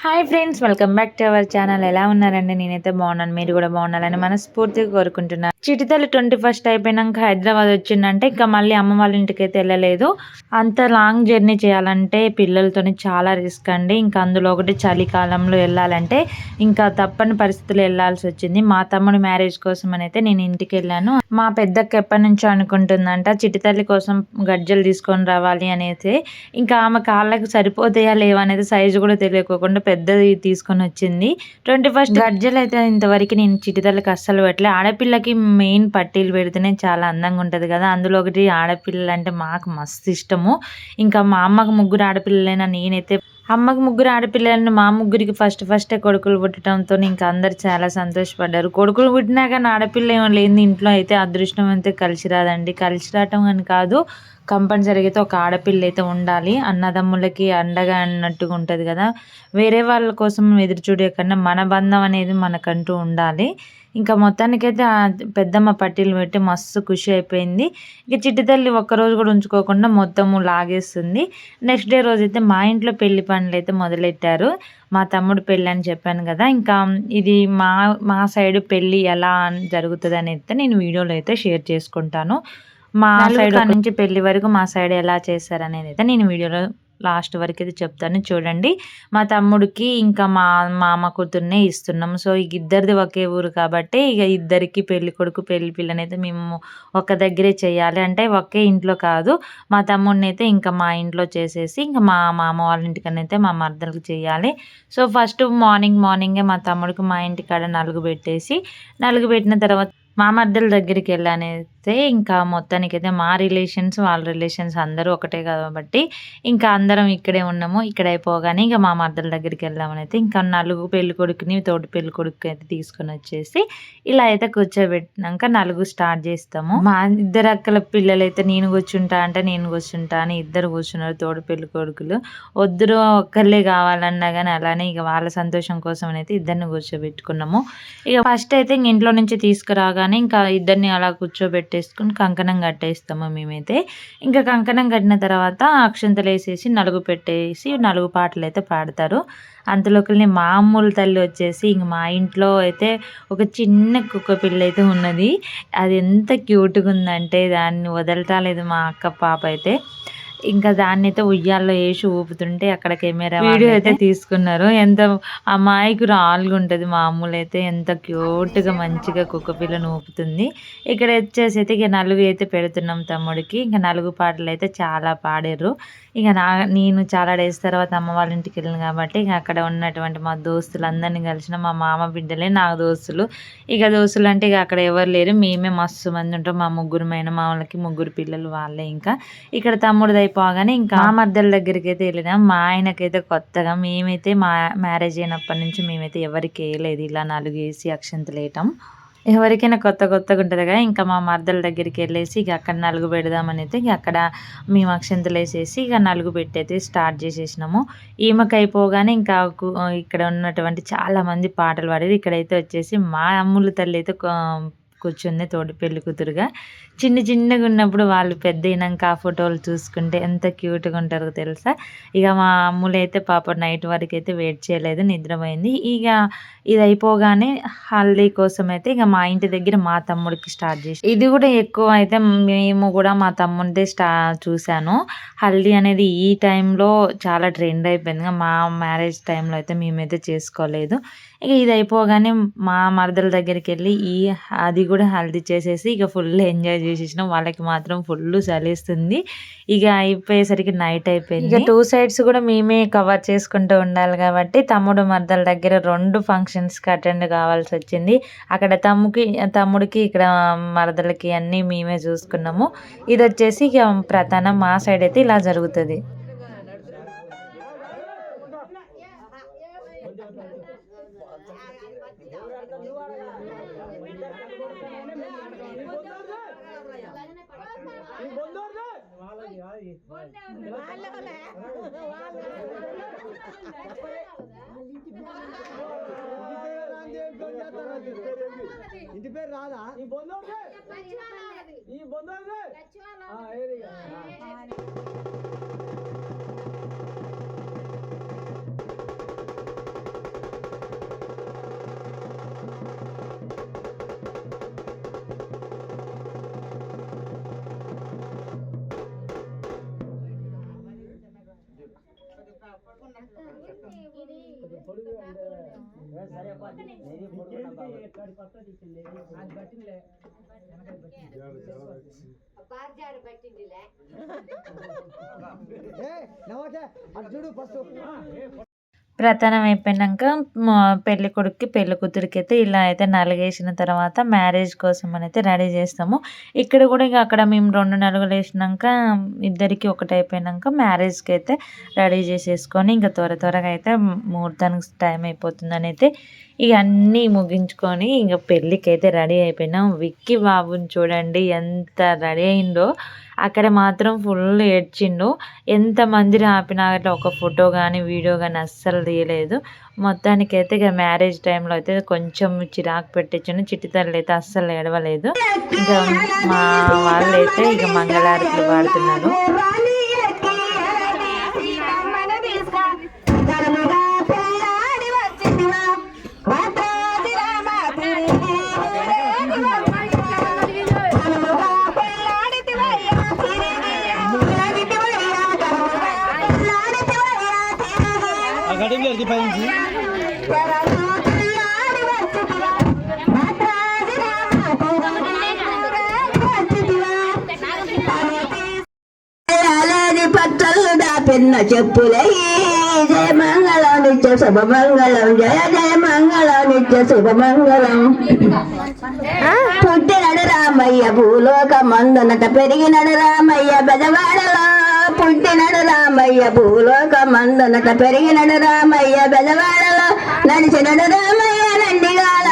Hi friends, welcome back to our channel. ఎలా ఉన్నారండి? నేనైతే బాగున్నాను, మీరు కూడా బాగున్నారని మనస్ఫూర్తిగా కోరుకుంటున్నాను. చిటితల్లి 21st అయిపోయినాక హైదరాబాద్ వచ్చిందంటే ఇంకా మళ్ళీ అమ్మ వాళ్ళ ఇంటికి అయితే వెళ్ళలేదు. అంత లాంగ్ జర్నీ చేయాలంటే పిల్లలతోని చాలా రిస్క్ అండి. ఇంకా అందులో ఒకటి చలికాలంలో వెళ్ళాలంటే ఇంకా తప్పని పరిస్థితులు వెళ్ళాల్సి వచ్చింది. మా తమ్ముడు మ్యారేజ్ కోసం అని అయితే నేను ఇంటికి వెళ్ళాను. మా పెద్దక్క ఎప్పటి నుంచో అనుకుంటుందంట చిటితల్లి కోసం గజ్జలు తీసుకొని రావాలి అనేసి. ఇంకా ఆమె కాళ్ళకు సరిపోతాయా లేవా అనేది సైజు కూడా తెలియకోకుండా పెద్దది తీసుకొని వచ్చింది. 21st గజ్జలు అయితే ఇంతవరకు నేను చిటితల్లికి అస్సలు పెట్టలే. ఆడపిల్లకి మెయిన్ పట్టీలు పెడితేనే చాలా అందంగా ఉంటుంది కదా. అందులో ఒకటి ఆడపిల్లలు అంటే మాకు మస్తు ఇష్టము. ఇంకా మా అమ్మకు ముగ్గురు ఆడపిల్లలైనా నేనైతే అమ్మకు ముగ్గురు ఆడపిల్లలను మా ముగ్గురికి ఫస్టే కొడుకులు పుట్టడంతో ఇంకా అందరు చాలా సంతోషపడ్డారు. కొడుకులు పుట్టినా కానీ ఆడపిల్ల ఏమో లేని ఇంట్లో అయితే అదృష్టం అయితే కలిసి రాదండి. కలిసి రావటం అని కాదు, కంపల్సరీగా అయితే ఒక ఆడపిల్ల అయితే ఉండాలి. అన్నదమ్ములకి అండగా అన్నట్టుగా ఉంటుంది కదా. వేరే వాళ్ళ కోసం ఎదురు చూడే కన్నా మన బంధం అనేది మనకంటూ ఉండాలి. ఇంకా మొత్తానికైతే ఆ పెద్దమ్మ పట్టీలు పెట్టి మస్తు ఖుషి అయిపోయింది. ఇక చిట్టి తల్లి ఒక్కరోజు కూడా ఉంచుకోకుండా మొత్తము లాగేస్తుంది. నెక్స్ట్ డే రోజు అయితే మా ఇంట్లో పెళ్లి పనులు అయితే మొదలెట్టారు. మా తమ్ముడు పెళ్ళి అని చెప్పాను కదా. ఇంకా ఇది మా సైడ్ పెళ్ళి ఎలా జరుగుతుంది అనేది నేను వీడియోలో అయితే షేర్ చేసుకుంటాను. మా సైడ్ నుంచి పెళ్లి వరకు మా సైడ్ ఎలా చేస్తారు అనేది అయితే నేను వీడియోలో లాస్ట్ వరకు అయితే చెప్తాను, చూడండి. మా తమ్ముడికి ఇంకా మా మామ కూతుర్నే ఇస్తున్నాము. సో ఇక ఇద్దరిది ఒకే ఊరు కాబట్టి ఇక ఇద్దరికి పెళ్లి కొడుకు పెళ్లి పిల్లని అయితే మేము ఒక దగ్గరే చేయాలి. అంటే ఒకే ఇంట్లో కాదు, మా తమ్ముడిని అయితే ఇంకా మా ఇంట్లో చేసేసి ఇంకా మా మామ వాళ్ళ ఇంటికని అయితే మా మరదలకు చేయాలి. సో ఫస్ట్ మార్నింగే మా తమ్ముడికి మా ఇంటికాడ నలుగు పెట్టేసి, నలుగు పెట్టిన తర్వాత మా మరదల దగ్గరికి వెళ్ళానైతే ఇంకా మొత్తానికైతే మా రిలేషన్స్ వాళ్ళ రిలేషన్స్ అందరూ ఒకటే కాబట్టి ఇంకా అందరం ఇక్కడే ఉన్నాము. ఇక్కడ అయిపోగానే ఇంకా మా మరదల దగ్గరికి వెళ్దామని అయితే ఇంకా నలుగు పెళ్లి కొడుకుని తోటి పెళ్లి కొడుకు అయితే తీసుకొని వచ్చేసి ఇలా అయితే కూర్చోబెట్టినాక నలుగు స్టార్ట్ చేస్తాము. మా ఇద్దరు అక్కల పిల్లలు అయితే నేను కూర్చుంటా అంటే నేను కూర్చుంటా అని ఇద్దరు కూర్చున్నారు. తోడు పెళ్లి కొడుకులు వద్దురు ఒక్కర్లే కావాలన్నా కానీ అలానే ఇక వాళ్ళ సంతోషం కోసం అయితే ఇద్దరిని కూర్చోబెట్టుకున్నాము. ఇక ఫస్ట్ అయితే ఇంట్లో నుంచి తీసుకురాగా ఇంకా ఇద్దరిని అలా కూర్చోబెట్టేసుకుని కంకణం కట్టేస్తాము మేమైతే. ఇంకా కంకణం కట్టిన తర్వాత అక్షంతలు వేసేసి నలుగు పెట్టేసి నలుగు పాటలు అయితే పాడతారు. అంతలోకి మా అమ్ముల తల్లి వచ్చేసి ఇంక మా ఇంట్లో అయితే ఒక చిన్న కుక్క పిల్ల అయితే ఉన్నది. అది ఎంత క్యూట్గా ఉందంటే దాన్ని వదలటాలేదు మా అక్క పాప అయితే. ఇంకా దాన్ని అయితే ఉయ్యాల్లో వేసి ఊపుతుంటే అక్కడ కెమెరా వీడియో అయితే తీసుకున్నారు. ఎంత అమాయకురాలుగా ఉంటుంది మా అమ్ములు అయితే, ఎంత క్యూట్గా మంచిగా కుక్క పిల్లను ఊపుతుంది. ఇక్కడ వచ్చేసి అయితే ఇక నలుగు అయితే పెడుతున్నాం తమ్ముడికి. ఇంకా నలుగు పాటలు అయితే చాలా పాడారు. ఇక నేను చాలా డేస్ తర్వాత అమ్మ వాళ్ళ ఇంటికి వెళ్ళాను కాబట్టి ఇక అక్కడ ఉన్నటువంటి మా దోస్తులు అందరినీ కలిసిన మా మామ బిడ్డలే నా దోస్తులు. ఇక దోస్తులు అంటే ఇక అక్కడ ఎవరు లేరు, మేమే మస్తు మంది ఉంటాం. మా ముగ్గురు వాళ్ళకి ముగ్గురు పిల్లలు వాళ్ళే. ఇంకా ఇక్కడ తమ్ముడిది అయిపోగానే ఇంకా మా మద్దల దగ్గరికి అయితే వెళ్ళినాం. మా ఆయనకైతే కొత్తగా, మేమైతే మా మ్యారేజ్ అయినప్పటి నుంచి మేమైతే ఎవరికి వేయలేదు ఇలా నలుగు వేసి అక్షంతలు వేయటం. ఎవరికైనా కొత్తగా ఉంటుంది కదా. ఇంకా మా మర్దల దగ్గరికి వెళ్ళేసి ఇక అక్కడ నలుగు పెడదామని అయితే ఇక అక్కడ మేము అక్షంతలు వేసేసి ఇక నలుగు పెట్టయితే స్టార్ట్ చేసేసినాము. ఈమెకు అయిపోగానే ఇంకా ఇక్కడ ఉన్నటువంటి చాలా మంది పాటలు పాడారు. ఇక్కడైతే వచ్చేసి మా అమ్ముల తల్లి అయితే కూర్చుంది తోటి పెళ్లి కూతురుగా. చిన్నగా ఉన్నప్పుడు వాళ్ళు పెద్ద అయినాక ఆ ఫోటోలు చూసుకుంటే ఎంత క్యూట్గా ఉంటారో తెలుసా. ఇక మా అమ్ములు అయితే పాప నైట్ వరకు అయితే వెయిట్ చేయలేదు, నిద్రపోయింది. ఇక ఇది అయిపోగానే హల్దీ కోసం అయితే ఇక మా ఇంటి దగ్గర మా తమ్ముడికి స్టార్ట్ చేసి, ఇది కూడా ఎక్కువ అయితే మేము కూడా మా తమ్ముడిదే చూశాను. హల్దీ అనేది ఈ టైంలో చాలా ట్రెండ్ అయిపోయింది. మా మ్యారేజ్ టైంలో అయితే మేమైతే చేసుకోలేదు. ఇక ఇది అయిపోగానే మా మరదల దగ్గరికి వెళ్ళి అది కూడా హల్దీ చేసేసి ఇక ఫుల్ ఎంజాయ్ చేసేసినాం. వాళ్ళకి మాత్రం ఫుల్ చలిస్తుంది. ఇక అయిపోయేసరికి నైట్ అయిపోయింది. ఇక 2 sides కూడా మేమే కవర్ చేసుకుంటూ ఉండాలి కాబట్టి తమ్ముడు మరదల దగ్గర 2 functionsకి అటెండ్ కావాల్సి వచ్చింది. అక్కడ తమ్ముడికి ఇక్కడ మరదలకి అన్నీ మేమే చూసుకున్నాము. ఇది వచ్చేసి ఇక ప్రధానం మా సైడ్ అయితే ఇలా జరుగుతుంది. ఇంటి పేరు రాదా ఈ బొందో ఏరియా. అర్జుడు ఫస్ట్ ప్రధానం అయిపోయినాక పెళ్లి కొడుక్కి పెళ్లి కూతురికి అయితే ఇలా అయితే నలుగేసిన తర్వాత మ్యారేజ్ కోసం అయితే రెడీ చేస్తాము. ఇక్కడ కూడా ఇక అక్కడ మేము 2 నలుగులు వేసినాక ఇద్దరికి ఒకటి అయిపోయినాక మ్యారేజ్కి అయితే రెడీ చేసేసుకొని ఇంకా త్వరగా అయితే ముహూర్తానికి టైం అయిపోతుందని అయితే ఇక అన్నీ ముగించుకొని ఇంకా పెళ్ళికి అయితే రెడీ అయిపోయినాం. విక్కీ బాబుని చూడండి ఎంత రెడీ అయిందో, అక్కడ మాత్రం ఫుల్ ఏడ్చిండు. ఎంతమంది ఆపినా అట్లా ఒక ఫోటో కానీ వీడియో కానీ అస్సలు తీయలేదు. మొత్తానికైతే ఇక మ్యారేజ్ టైంలో అయితే కొంచెం చిరాకు పెట్టించాను. చిట్టి తల్లి అయితే అస్సలు ఏడవలేదు. ఇంకా మా వాళ్ళు అయితే ఇక మంగళారతులు పాడుతున్నారు. పెన్న చెప్పులై జయ మంగళం నిత్య శుభమంగళం జయ జయ మంగళం నిత్య శుభమంగళం. పుట్టినడు రామయ్య భూలోక మందునట పెరిగినడు రామయ్య బెజవాడలో. పుట్టినడు రామయ్య భూలోక మందునట పెరిగినడు రామయ్య బెజవాడలో. నడిచినడు రామయ్య నందిగాల.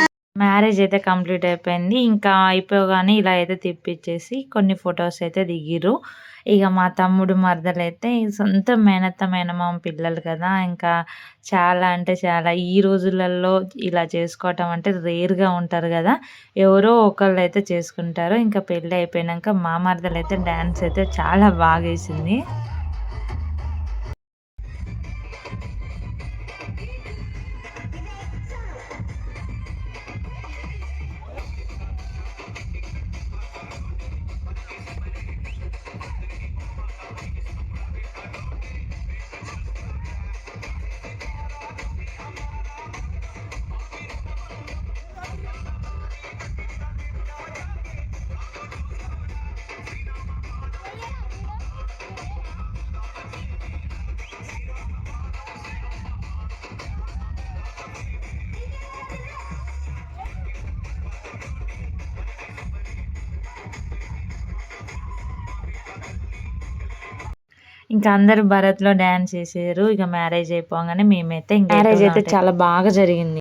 మ్యారేజ్ అయితే కంప్లీట్ అయిపోయింది. ఇంకా అయిపోగానే ఇలా అయితే తిప్పిచ్చేసి కొన్ని ఫొటోస్ అయితే దిగిరు. ఇక మా తమ్ముడు మరదలు అయితే సొంత మేనత్త మేనమామ పిల్లలు కదా, ఇంకా చాలా అంటే చాలా ఈ రోజులలో ఇలా చేసుకోవటం అంటే రేర్గా ఉంటారు కదా, ఎవరో ఒకళ్ళు అయితే చేసుకుంటారు. ఇంకా పెళ్ళి అయిపోయాక మా మరదలు అయితే డ్యాన్స్ అయితే చాలా బాగా వేసింది. ఇంకా అందరూ భరత్లో డ్యాన్స్ చేసారు. ఇక మ్యారేజ్ అయిపోగానే మేమైతే మ్యారేజ్ అయితే చాలా బాగా జరిగింది.